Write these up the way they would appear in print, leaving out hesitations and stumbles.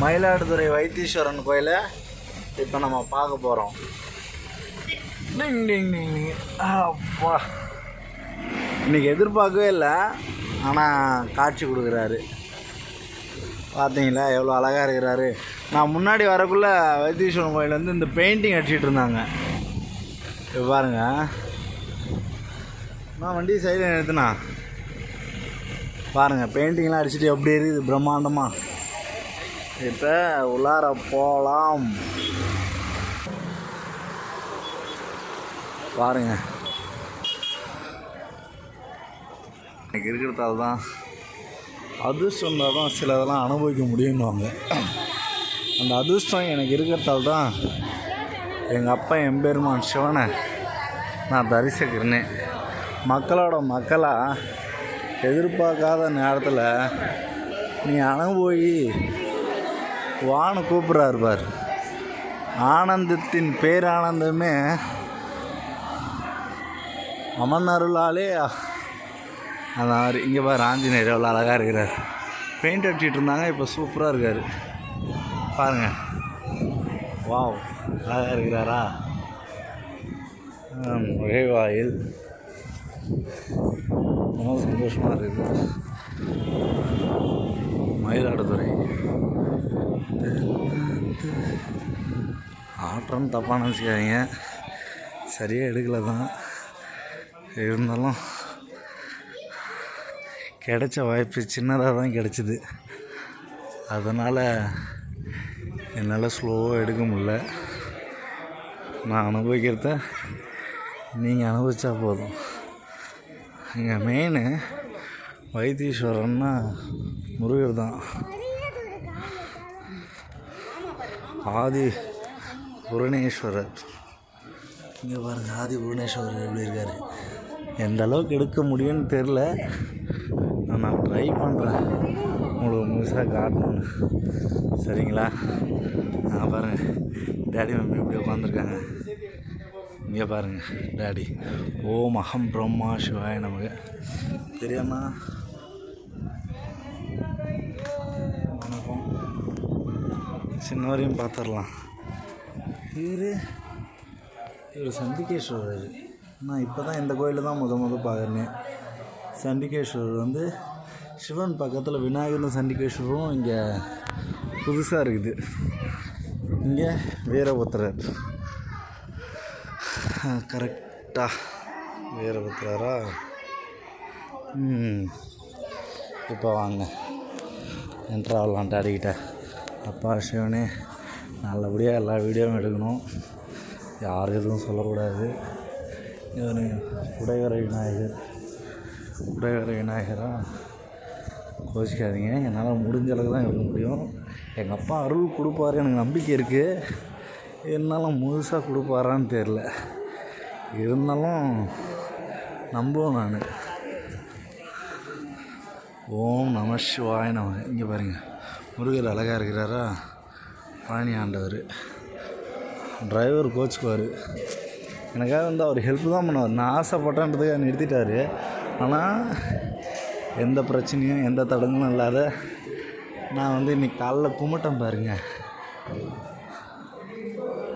மயிலாடுதுறை வைத்தீஸ்வரன் கோயிலை இப்போ நம்ம பார்க்க போகிறோம். அப்பா இன்றைக்கி எதிர்பார்க்கவே இல்லை, ஆனால் காட்சி கொடுக்குறாரு. பார்த்தீங்களா எவ்வளோ அழகாக இருக்கிறாரு. நான் முன்னாடி வரக்குள்ளே வைத்தீஸ்வரன் கோயில் வந்து இந்த பெயிண்டிங் அடிச்சிட்டு இருந்தாங்க. இப்போ பாருங்க, நான் வண்டி சைடில் நிறுத்தினா பாருங்கள், பெயிண்டிங்லாம் அடிச்சுட்டு எப்படி இருக்குது பிரம்மாண்டமாக. இப்போ உள்ளார போகலாம். பாருங்க, எனக்கு இருக்கிறதால தான் அதிர்ஷ்டம் இருந்தால் தான் சில இதெல்லாம் அனுபவிக்க முடியும்னுவாங்க. அந்த அதிர்ஷ்டம் எனக்கு இருக்கிறதால தான் எங்கள் அப்பா எம்பெருமான் சிவனை நான் தரிசிக்கிறேனே. மக்களோட மக்களாக எதிர்பார்க்காத நேரத்தில் நீ அனுபவி வான்னு கூப்பிட்றாரு பார். ஆனந்தத்தின் பேரானந்தமே அமன் அருளாலே அந்த மாதிரி. இங்கே பாரு, ஆஞ்சநேயர் எவ்வளோ அழகாக இருக்கிறார். பெயிண்ட் அடிச்சிட்டு இருந்தாங்க, இப்போ சூப்பராக இருக்கார் பாருங்கள். வாவ், அழகாக இருக்கிறாரா. நுழைவாயில் ரொம்ப சந்தோஷமாக இருக்குது. மயிலாடுதுறை ஆட்டம் தப்பாக நினச்சிக்காதீங்க, சரியாக எடுக்கலை தான். இருந்தாலும் கிடைச்ச வாய்ப்பு சின்னதாக தான் கிடச்சிது. அதனால் என்னால் ஸ்லோவாக எடுக்க முடில. நான் அனுபவிக்கிறத நீங்கள் அனுபவித்தா போதும். இங்கே மெயின் வைத்தீஸ்வரன்னா முருகர் தான். ஆதி புவனேஸ்வரர். இங்கே பாருங்கள், ஆதி புவனேஸ்வரர் எப்படி இருக்கார். எந்த அளவுக்கு எடுக்க முடியும்னு தெரில, நான் ட்ரை பண்ணுறேன் உங்களுக்கு முழுசாக காட்டணுன்னு. சரிங்களா? பாருங்கள், டேடி மம்மி எப்படி உட்காந்துருக்காங்க. இங்கே பாருங்கள், டேடி ஓம் அகம் பிரம்மா சிவாய நமக்கு. தெரியாமா? வணக்கம். சின்னவரையும் பார்த்துடலாம். இவர் சண்டிகேஸ்வரர். நான் இப்போ தான் இந்த கோயிலில் தான் முத பார்க்குறேன். சண்டிகேஸ்வரர் வந்து சிவன் பக்கத்தில் விநாயகரும் சண்டிகேஸ்வரரும் இங்கே புதுசாக இருக்குது. இங்கே வீரபுத்திரர். கரெக்டாக வீரபுத்திரரா? இப்போ வாங்க என்ட்ராகலாம் டாடிக்கிட்ட. அப்பா சிவனே, நல்லபடியாக எல்லா வீடியோவும் எடுக்கணும், யாரும் எதுவும் சொல்லக்கூடாது. இவர் குடைவரை விநாயகர். குடைவரை விநாயகராக கோச்சிக்காதீங்க, என்னால் முடிஞ்ச அளவுக்கு தான் எடுக்க முடியும். எங்கள் அப்பா அருள் கொடுப்பாரு, எனக்கு நம்பிக்கை இருக்குது. இருந்தாலும் முழுசாக கொடுப்பாரான்னு தெரில. இருந்தாலும் நம்புவேன் நான். ஓம் நம சிவாய நம. இங்கே பாருங்கள், முருகர் அழகாக இருக்கிறாரா. பழனி ஆண்டவர். டிரைவர் கோச்சுக்குவார். எனக்காக வந்து அவர் ஹெல்ப் தான் பண்ணுவார். நான் ஆசைப்பட்டேன்றதுக்காக நிறுத்திட்டார். ஆனால் எந்த பிரச்சனையும் எந்த தடங்களும் இல்லாத நான் வந்து இன்றைக்கி காலைல கும்பிட்டேன் பாருங்க.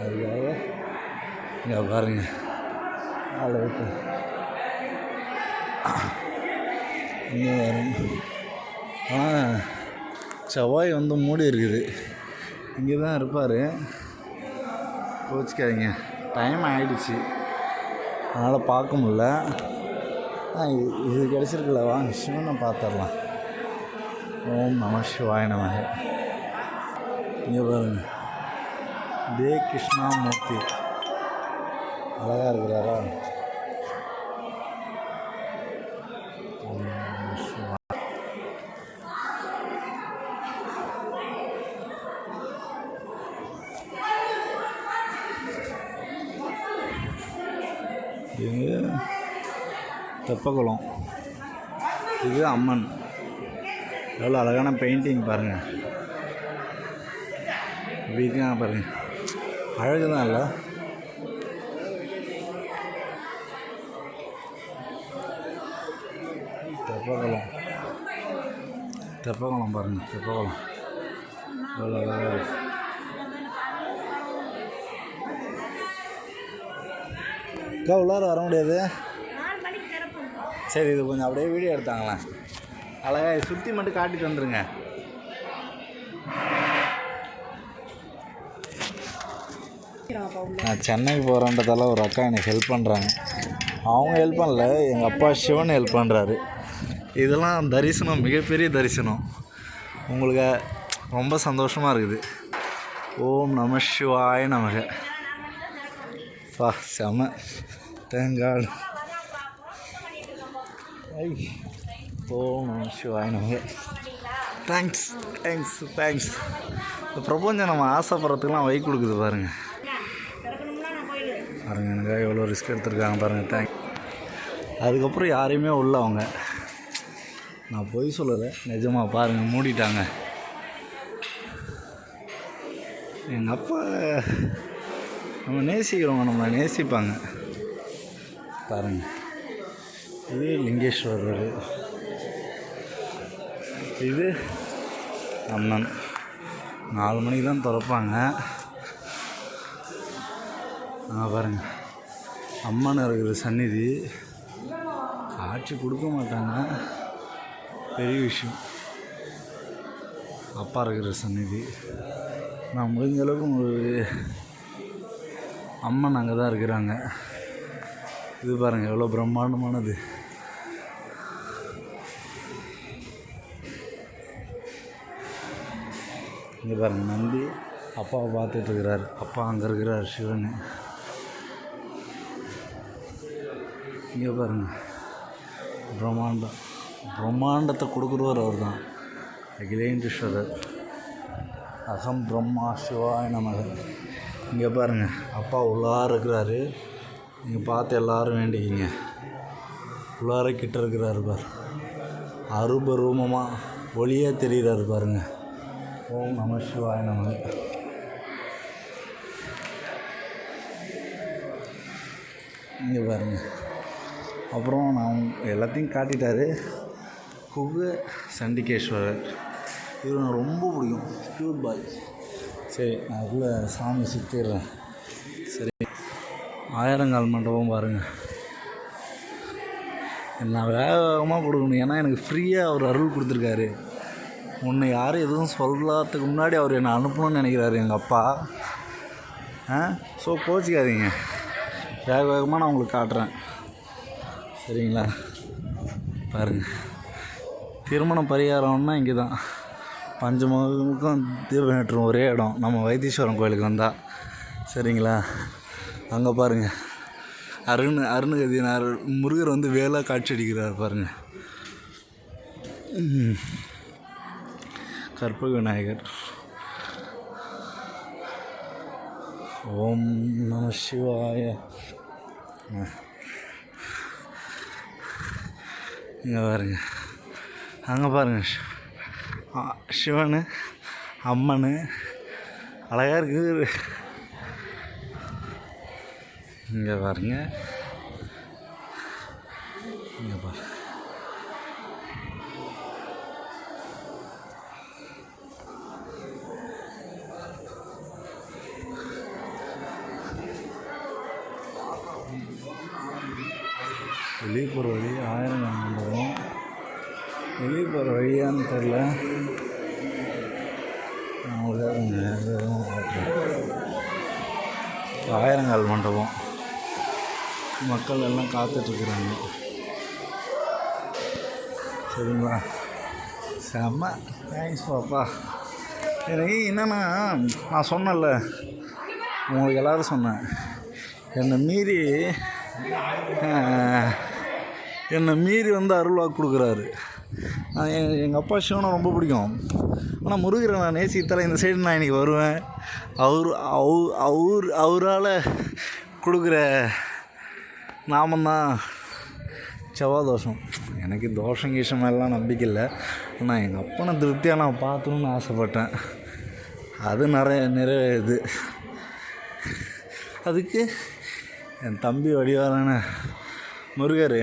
அதுக்காக இங்கே பாருங்க, காலை விட்டு இங்கே பாருங்க. ஆனால் செவ்வாய் வந்து மூடி இருக்குது. இங்கே தான் இருப்பார். கோச்சிக்காதீங்க, டைம் ஆகிடுச்சு, அதனால் பார்க்க முடில. இது கிடச்சிருக்குல்ல, வாங்க சிவனை பார்த்துடலாம். ஓம் நம சிவாய நமக. இங்கே பாருங்க, தே கிருஷ்ணாமூர்த்தி அழகாக இருக்கிறாரா. இது தெப்பக்குளம், இது அம்மன். எவ்வளோ அழகான பெயிண்டிங் பாருங்கள். இப்படிங்க பாருங்கள், அழகு தான் இல்லை. தெப்பக்குளம் பாருங்கள், தெப்பக்குளம் எவ்வளோ அழகாக இருக்கு. அக்கா உள்ளார வர முடியாது. சரி, இது கொஞ்சம் அப்படியே வீடியோ எடுத்தாங்களே. அழகாக சுற்றி மட்டும் காட்டிட்டு வந்துடுங்க. நான் சென்னைக்கு போகிறேன்றதால ஒரு அக்கா எனக்கு ஹெல்ப் பண்ணுறாங்க. அவங்க ஹெல்ப் பண்ணல, எங்கள் அப்பா சிவன் ஹெல்ப் பண்ணுறாரு. இதெல்லாம் தரிசனம், மிகப்பெரிய தரிசனம். உங்களுக்கு ரொம்ப சந்தோஷமாக இருக்குது. ஓம் நம சிவாய நமக. பா செம, தேங்காய். ஓம் நம சிவாய நமக. Thanks thanks thanks. இந்த பிரபஞ்சம் நம்ம ஆசைப்படுறதுக்கெலாம் வை கொடுக்குது பாருங்கள். பாருங்கள் எனக்காக எவ்வளோ ரிஸ்க் எடுத்துருக்காங்க பாருங்கள். தேங்க்ஸ். அதுக்கப்புறம் யாரையுமே உள்ள அவங்க, நான் பொய் சொல்லலை, நிஜமாக பாருங்கள் மூடிட்டாங்க. எங்கள் அப்பா நம்ம நேசிக்கிறவங்க நம்மளை நேசிப்பாங்க பாருங்கள். இது லிங்கேஸ்வரர், இது அண்ணன். 4 மணிக்கு தான் திறப்பாங்க. பாருங்கள் அம்மன் இருக்கிற சந்நிதி. காட்சி கொடுக்க மாட்டாங்க, பெரிய விஷயம். அப்பா இருக்கிற சந்நிதி. நான் முடிஞ்ச அளவுக்கு உங்களுக்கு அம்மன் அங்கே தான் இருக்கிறாங்க. இது பாருங்கள் எவ்வளோ பிரம்மாண்டமானது. இங்கே பாருங்கள் நந்தி அப்பாவை பார்த்துட்ருக்கிறார். அப்பா அங்கே இருக்கிறார் சிவன். இங்கே பாருங்கள் பிரம்மாண்டம், பிரம்மாண்டத்தை கொடுக்குறவர் அவர் தான், அகிலேண்டீஸ்வரர். அகம் பிரம்மா சிவாய நமக. இங்கே பாருங்கள் அப்பா உள்ளார இருக்கிறாரு. நீங்கள் பார்த்து எல்லோரும் வேண்டிக்கிங்க. உள்ளார கிட்ட இருக்கிறாரு பார், அருபரூபமாக ஒளியே தெரிகிறாரு பாருங்கள். ஓம் நம சிவாய நமக. இங்கே பாருங்கள். அப்புறம் நான் எல்லாத்தையும் காட்டிட்டாரு. குக சண்டிகேஸ்வரர், இவர் எனக்கு ரொம்ப பிடிக்கும், க்யூட் பாய். சரி, நான் அதுக்குள்ளே சாமி சுற்றிடுறேன். சரி, ஆயிரங்கால் மண்டபம் பாருங்கள். நான் வேகமாக கொடுக்கணும், ஏன்னா எனக்கு ஃப்ரீயாக அவர் அருள் கொடுத்துருக்காரு. உன்னை யாரும் எதுவும் சொல்லாததுக்கு முன்னாடி அவர் என்னை அனுப்பணும்னு நினைக்கிறாரு எங்கள் அப்பா. ஸோ கோச்சிக்காதீங்க, வேக வேகமாக நான் உங்களுக்கு காட்டுறேன் சரிங்களா. பாருங்கள், திருமணம் பரிகாரம்னா இங்கே தான். பஞ்சமுகம் தீபம் ஏற்றும் ஒரே இடம் நம்ம வைத்தீஸ்வரன் கோயிலுக்கு வந்தால் சரிங்களா. அங்கே பாருங்கள் அருணகதினார் முருகர் வந்து வேலாக காட்சி அடிக்கிறார் பாருங்கள். கற்பக விநாயகர். ஓம் நம சிவாய. இங்கே பாருங்க, அங்கே பாருங்க சிவன் அம்மன் அழகாக இருக்குது. இங்கே பாருங்க, இங்கே பாருங்க. வெளியே போகிற வழி ஆயிரங்கால் மண்டபம். வெளியே போகிற வழியான்னு தெரில, ஆயிரங்கால் மண்டபம். மக்கள் எல்லாம் காத்துட்ருக்குறாங்க சரிங்களா. செம்ம தேங்க்ஸ் பாப்பா. எனக்கு என்னென்னா, நான் சொன்னேன்ல உங்களுக்கு எல்லோரும் சொன்னேன், என்னை மீறி வந்து அருள்வாக்கு கொடுக்குறாரு. எங்கள் அப்பா சிவனை ரொம்ப பிடிக்கும், ஆனால் முருகரை நான் நேசித்தால இந்த சைடு நான் இன்றைக்கி வருவேன். அவரால் கொடுக்குற நாமந்தான் செவ்வாய் தோஷம். எனக்கு தோஷம் கீஷம் எல்லாம் நம்பிக்கை இல்லை, ஆனால் எங்கள் அப்பனை திருப்தியாக நான் பார்க்கணுன்னு ஆசைப்பட்டேன். அது நிறைவேறுது. அதுக்கு என் தம்பி வடிவான முருகர்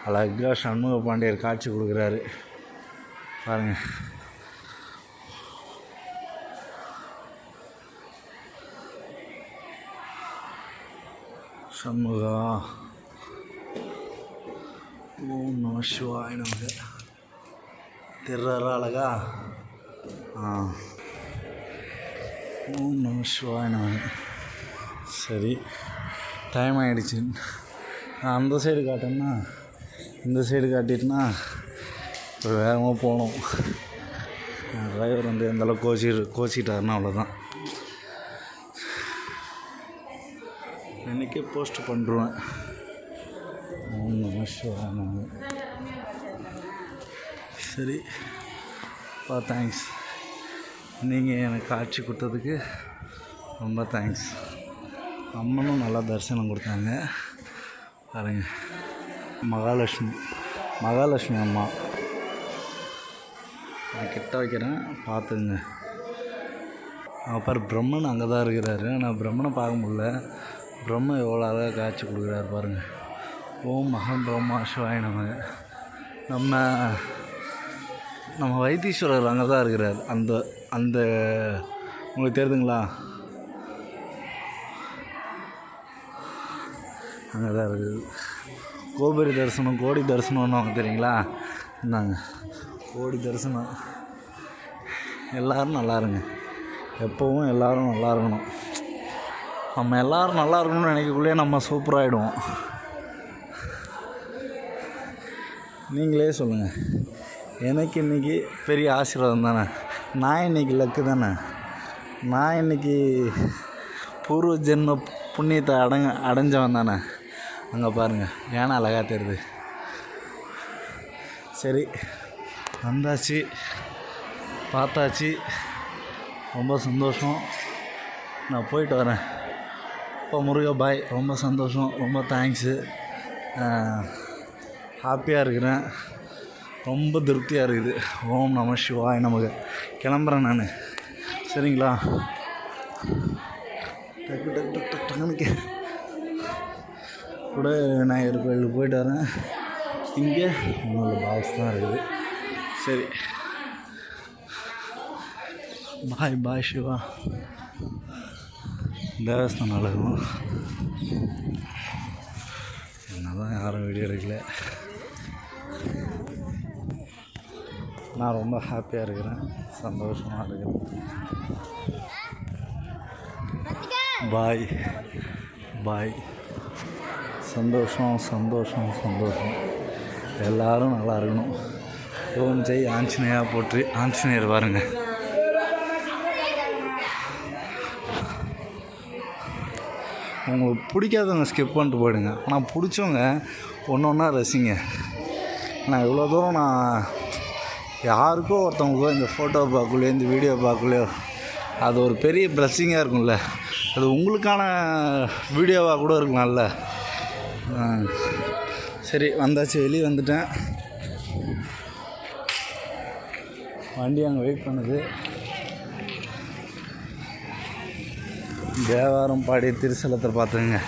அழகாக சண்முக பாண்டியர் காட்சி கொடுக்குறாரு பாருங்கள். சண்முகா. ஓம் நம சிவாய நமக. திர்றாரா அழகா? ஓம் நம சிவாய நமக. சரி, டைம் ஆகிடுச்சு. நான் அந்த சைடு காட்டேன்னா இந்த சைடு காட்டிட்டுனா இப்போ வேகமாக போகணும். டிரைவர் வந்து எந்தளவுக்கு கோச்சிக்கிட்டாருன்னா அவ்வளோதான். இன்றைக்கே போஸ்ட் பண்ணுறேன். ஓம் நம சிவாய நமக. சரி தேங்க்ஸ். நீங்கள் எனக்கு காட்சி கொடுத்ததுக்கு ரொம்ப தேங்க்ஸ். அம்மனும் நல்லா தரிசனம் கொடுத்தாங்க பாருங்க. மகாலட்சுமி அம்மா. நான் கிட்ட வைக்கிறேன், பார்த்துங்க. அப்புறம் பிரம்மன் அங்கே தான் இருக்கிறாரு. நான் பிரம்மனை பார்க்க முடியல. பிரம்மன் எவ்வளோ அழகாக காட்சி கொடுக்குறாரு பாருங்கள். ஓம் மகம் பிரம்மா சிவாய நமக. நம்ம வைத்தீஸ்வரர் அங்கே தான் இருக்கிறார். அந்த உங்களுக்கு தெரியுதுங்களா? அங்கே தான் இருக்குது. கோபுரி தரிசனம், கோடி தரிசனம்னு அவங்க தெரியுங்களா? இந்தாங்க கோடி தரிசனம். எல்லோரும் நல்லா இருங்க. எப்போவும் எல்லோரும் நல்லா இருக்கணும். நம்ம எல்லோரும் நல்லா இருக்கணும்னு நினைக்கக்குள்ளேயே நம்ம சூப்பராகிடுவோம். நீங்களே சொல்லுங்கள். எனக்கு இன்றைக்கி பெரிய ஆசீர்வாதம் தானே. நான் இன்றைக்கி லக்கு தானே. நான் இன்றைக்கி பூர்வ ஜென்ம புண்ணியத்தை அடைஞ்சவன் தானே. அங்கே பாருங்கள், ஏன்னா அழகாக தெரியுது. சரி, வந்தாச்சு, பார்த்தாச்சு, ரொம்ப சந்தோஷம். நான் போயிட்டு வரேன். இப்போ முருகா பாய். ரொம்ப சந்தோஷம், ரொம்ப தேங்க்ஸு. ஹாப்பியாக இருக்கிறேன், ரொம்ப திருப்தியாக இருக்குது. ஓம் நம சிவாய நமக. கிளம்புறேன் நான். சரிங்களா? டக்கு கூட விநாயகர் கோயிலுக்கு போயிட்டு வரேன். இங்கே இன்னொரு பாக்ஸ் தான் இருக்குது. சரி, பாய் சிவா. தேவஸ்தானம் அழகும். என்ன தான் யாரும் வீடியோ எடுக்கல. நான் ரொம்ப ஹாப்பியாக இருக்கிறேன், சந்தோஷமாக இருக்கிறேன். பாய். சந்தோஷம். எல்லோரும் நல்லா இருக்கணும். ஓம் ஜெய் ஆஞ்சநேயா போற்றி. ஆஞ்சநேயர் பாருங்க. உங்களுக்கு பிடிக்காதவங்க ஸ்கிப் பண்ணிட்டு போயிடுங்க. ஆனால் பிடிச்சவங்க ஒன்று ஒன்றா ரசிங்க. நான் இவ்வளோ தூரம் யாருக்கோ ஒருத்தவங்களுக்கோ இந்த ஃபோட்டோ பார்க்கலையோ இந்த வீடியோ பார்க்கலையோ அது ஒரு பெரிய பிளஸ்ஸிங்காக இருக்கும்ல. அது உங்களுக்கான வீடியோவாக கூட இருக்கலாம்ல. சரி, வந்தாச்சு, வெளியே வந்துட்டேன். வண்டி அங்கே வெயிட் பண்ணுது. தேவாரம் பாடி திருசலத்தை பார்த்துங்க.